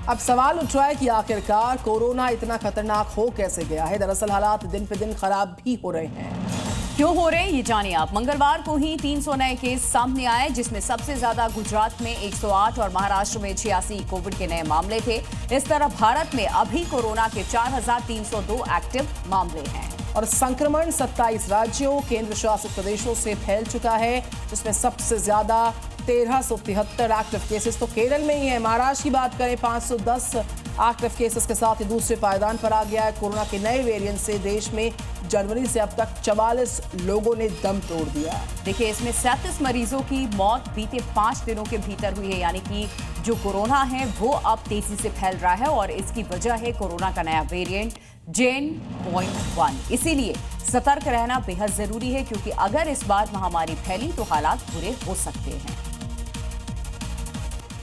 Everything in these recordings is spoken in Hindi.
अब सवाल उठ रहा है कि आखिरकार कोरोना इतना खतरनाक हो कैसे गया है। दरअसल हालात दिन पे दिन खराब भी हो रहे हैं। क्यों हो रहे हैं ये जानिए आप। मंगलवार को ही 300 नए केस सामने आए, जिसमें सबसे ज्यादा गुजरात में 108 और महाराष्ट्र में 86 कोविड के नए मामले थे। इस तरह भारत में अभी कोरोना के 4302 एक्टिव मामले हैं और संक्रमण 27 राज्यों केंद्र शासित प्रदेशों से फैल चुका है, जिसमें सबसे ज्यादा 1373 एक्टिव केसेस तो केरल में ही है। महाराष्ट्र की बात करें 510 एक्टिव केसेस के साथ ही दूसरे पायदान पर आ गया है। कोरोना के नए वेरिएंट से देश में जनवरी से अब तक 44 लोगों ने दम तोड़ दिया। देखिए, इसमें 37 मरीजों की मौत बीते 5 दिनों के भीतर हुई है, यानी कि जो कोरोना है वो अब तेजी से फैल रहा है और इसकी वजह है कोरोना का नया वेरिएंट JN.1। इसीलिए सतर्क रहना बेहद जरूरी है, क्योंकि अगर इस बार महामारी फैली तो हालात बुरे हो सकते हैं।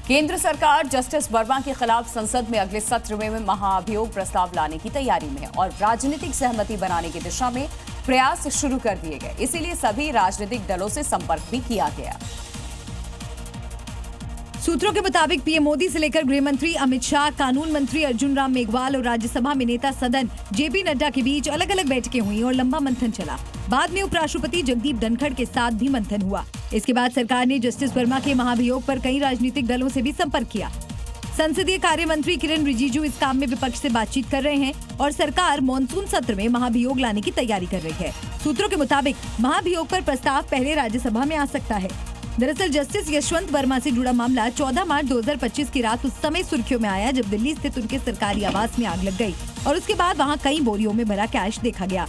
केंद्र सरकार जस्टिस वर्मा के खिलाफ संसद में अगले सत्र में महाभियोग प्रस्ताव लाने की तैयारी में है और राजनीतिक सहमति बनाने की दिशा में प्रयास शुरू कर दिए गए। इसीलिए सभी राजनीतिक दलों से संपर्क भी किया गया। सूत्रों के मुताबिक पीएम मोदी से लेकर गृह मंत्री अमित शाह, कानून मंत्री अर्जुन राम मेघवाल और राज्यसभा में नेता सदन जेपी नड्डा के बीच अलग अलग बैठकें हुई और लंबा मंथन चला। बाद में उपराष्ट्रपति जगदीप धनखड़ के साथ भी मंथन हुआ। इसके बाद सरकार ने जस्टिस वर्मा के महाभियोग पर कई राजनीतिक दलों से भी संपर्क किया। संसदीय कार्य मंत्री किरेन रिजिजू इस काम में विपक्ष से बातचीत कर रहे हैं और सरकार मॉनसून सत्र में महाभियोग लाने की तैयारी कर रही है। सूत्रों के मुताबिक महाभियोग पर प्रस्ताव पहले राज्यसभा में आ सकता है। दरअसल जस्टिस यशवंत वर्मा से जुड़ा मामला 14 मार्च 2025 की रात उस समय सुर्खियों में आया जब दिल्ली स्थित उनके सरकारी आवास में आग लग गई और उसके बाद वहां कई बोरियों में भरा कैश देखा गया।